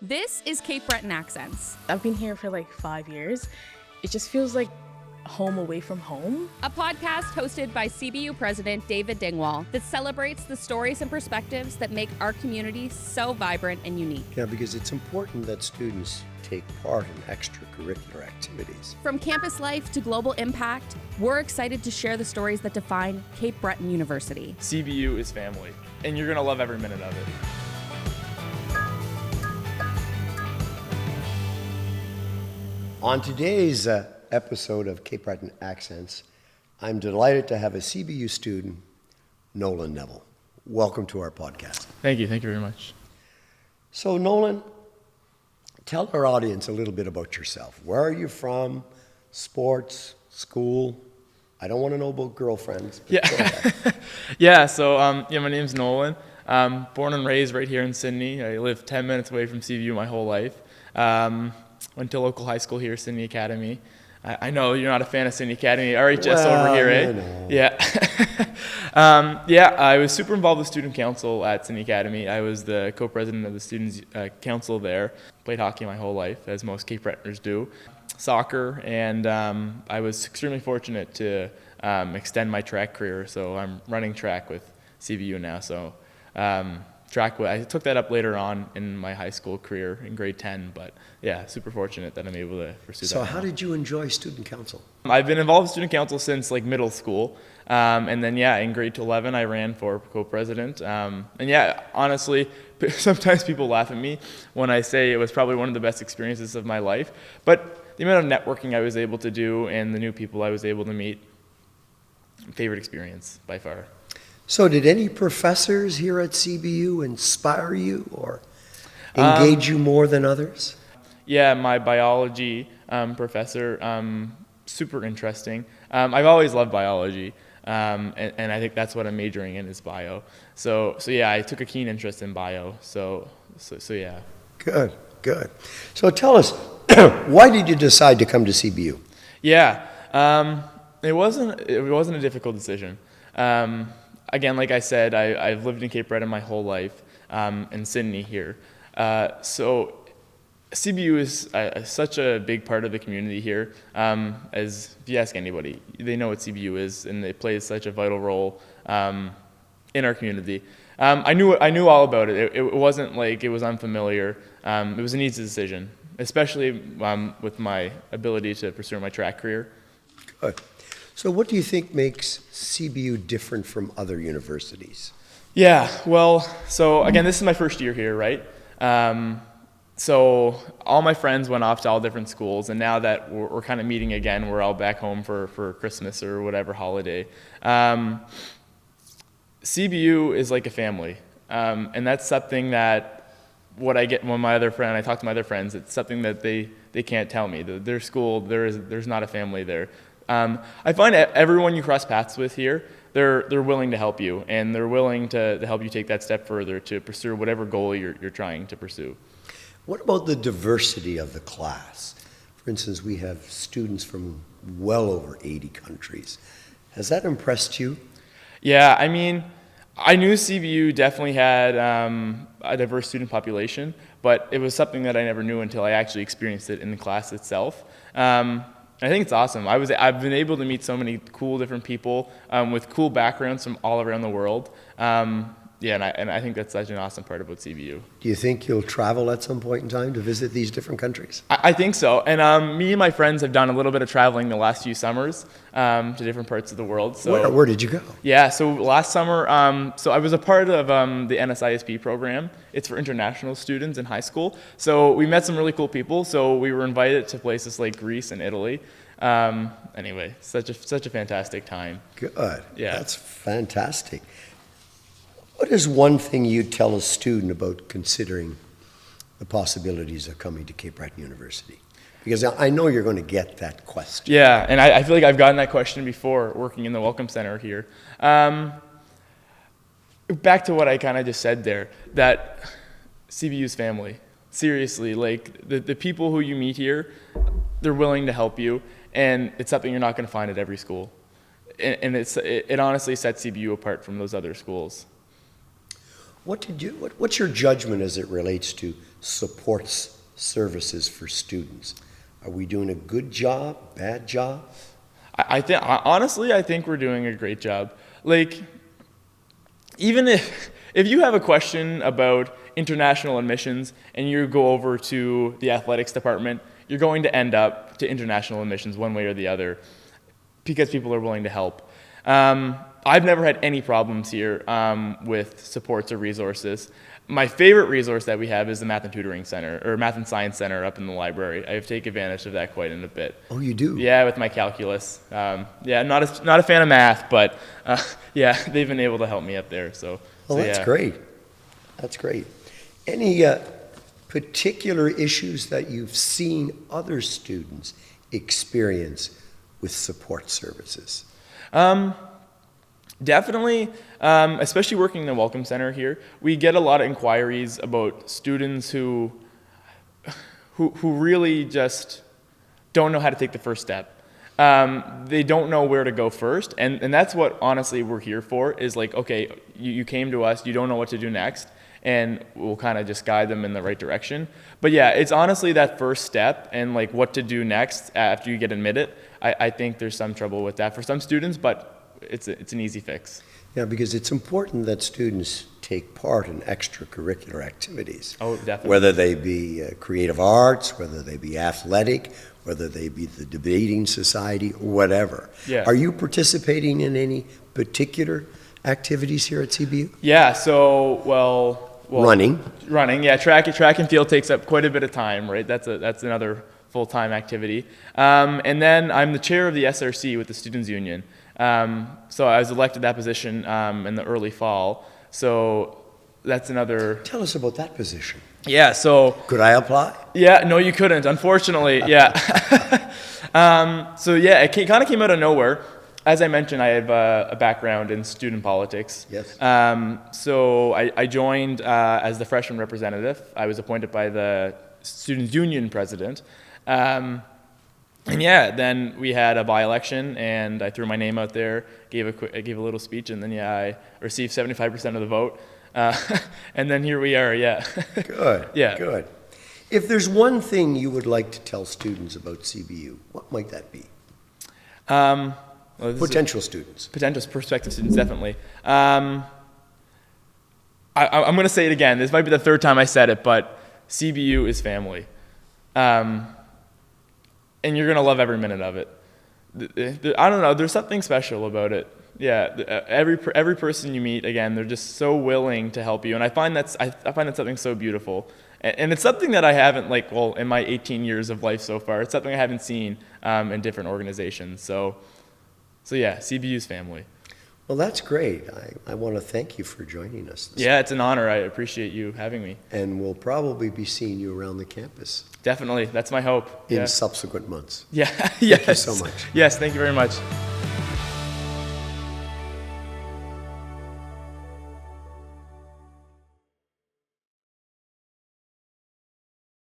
This is Cape Breton Accents, I've been here for like 5 years. It just feels like home away from home. a podcast hosted by CBU President David Dingwall that celebrates the stories and perspectives that make our community so vibrant and unique. Yeah, because it's important that students take part in extracurricular activities. From campus life to global impact, we're excited to share the stories that define Cape Breton University. CBU is family, and you're going to love every minute of it. On today's episode of Cape Breton Accents, I'm delighted to have a CBU student, Nolan Neville. Welcome to our podcast. Thank you very much. So, Nolan, tell our audience a little bit about yourself. Where are you from? Sports, school? I don't want to know about girlfriends. But go ahead. My name's Nolan. Born and raised right here in Sydney. I lived 10 minutes away from CBU my whole life. Went to local high school here, Sydney Academy. I know you're not a fan of Sydney Academy, RHS over here, eh? No. Yeah. I was super involved with student council at Sydney Academy. I was the co-president of the students' council there. Played hockey my whole life, as most Cape Bretoners do. Soccer, and I was extremely fortunate to extend my track career. So I'm running track with CBU now. So I took that up later on in my high school career in grade 10, but yeah, super fortunate that I'm able to pursue that. So how now. did you enjoy student council? I've been involved with student council since like middle school, and then in grade 11 I ran for co-president. Honestly, sometimes people laugh at me when I say it was probably one of the best experiences of my life, but the amount of networking I was able to do and the new people I was able to meet, favorite experience by far. So did any professors here at CBU inspire you or engage you more than others? Yeah, my biology professor, super interesting. I've always loved biology, and I think that's what I'm majoring in is bio. So I took a keen interest in bio. So yeah. Good. So tell us, why did you decide to come to CBU? Yeah, it wasn't a difficult decision. Again, like I said, I've lived in Cape Breton my whole life, in Sydney here. So CBU is such a big part of the community here. As if you ask anybody, they know what CBU is, and it plays such a vital role in our community. I knew all about it. It wasn't like it was unfamiliar. It was an easy decision, especially with my ability to pursue my track career. Good. So what do you think makes CBU different from other universities? Yeah, well, so again, this is my first year here, right? So all my friends went off to all different schools, and now that we're kind of meeting again, we're all back home for Christmas or whatever holiday. CBU is like a family, and that's something that what I get when I talk to my other friends, it's something that they can't tell me. Their school, there's not a family there. I find everyone you cross paths with here, they're willing to help you, and they're willing to help you take that step further to pursue whatever goal you're trying to pursue. What about the diversity of the class? For instance, we have students from well over 80 countries. Has that impressed you? Yeah, I mean, I knew CBU definitely had a diverse student population, but it was something that I never knew until I actually experienced it in the class itself. I think it's awesome. I've been able to meet so many cool different people with cool backgrounds from all around the world. And I think that's such an awesome part about CBU. Do you think you'll travel at some point in time to visit these different countries? I think so. And me and my friends have done a little bit of traveling the last few summers to different parts of the world. So Where did you go? Yeah, so last summer, so I was a part of the NSISP program. It's for international students in high school. So we met some really cool people. So we were invited to places like Greece and Italy. Anyway, such a fantastic time. Good. Yeah. That's fantastic. What is one thing you'd tell a student about considering the possibilities of coming to Cape Breton University? Because I know you're going to get that question. Yeah, and I feel like I've gotten that question before working in the Welcome Center here. Back to what I kind of just said there, that CBU's family. Seriously, like the people who you meet here, they're willing to help you, and it's something you're not going to find at every school. And it honestly sets CBU apart from those other schools. What's your judgment as it relates to supports services for students? Are we doing a good job, bad job? I think, honestly, I think we're doing a great job. Like, even if you have a question about international admissions and you go over to the athletics department, you're going to end up to international admissions one way or the other because people are willing to help. I've never had any problems here with supports or resources. My favorite resource that we have is the Math and Tutoring Center, or Math and Science Center up in the library. I take advantage of that quite in a bit. Oh, you do? Yeah, with my calculus. Yeah, not a fan of math, but yeah, they've been able to help me up there. Well, that's yeah. great. That's great. Any particular issues that you've seen other students experience with support services? Definitely, especially working in the Welcome Center here, we get a lot of inquiries about students who really just don't know how to take the first step. They don't know where to go first, and that's what honestly we're here for, is like, okay, you came to us, you don't know what to do next, and we'll kind of just guide them in the right direction. But yeah, it's honestly that first step and like what to do next after you get admitted. I think there's some trouble with that for some students, but it's an easy fix. Yeah, because it's important that students take part in extracurricular activities. Oh, definitely. Whether they be creative arts, whether they be athletic, whether they be the debating society, or whatever. Yeah. Are you participating in any particular activities here at CBU? Yeah, so, well Running. Yeah, track and field takes up quite a bit of time, right? That's another full-time activity. And then I'm the chair of the SRC with the Students' Union. So I was elected that position in the early fall. So that's another. Tell us about that position. Yeah. So. Could I apply? Yeah. No, you couldn't. Unfortunately. Yeah. So yeah, it kind of came out of nowhere. As I mentioned, I have a background in student politics. Yes. So I joined as the freshman representative. I was appointed by the Students' Union president. And yeah, then we had a by-election, and I threw my name out there, gave a little speech, and then yeah, I received 75% of the vote, and then here we are. Yeah. Good. Yeah. Good. If there's one thing you would like to tell students about CBU, what might that be? Potential students. Potential prospective students, definitely. I'm going to say it again. This might be the third time I said it, but CBU is family. And you're going to love every minute of it. I don't know, there's something special about it. Yeah, every person you meet, again, they're just so willing to help you. And I find that something so beautiful. And it's something that I haven't, in my 18 years of life so far, it's something I haven't seen in different organizations. So yeah, CBU's family. Well, that's great. I want to thank you for joining us. Yeah, it's an honor. I appreciate you having me. And we'll probably be seeing you around the campus. Definitely. That's my hope. In subsequent months. Yeah. Thank you so much. Yes, thank you very much.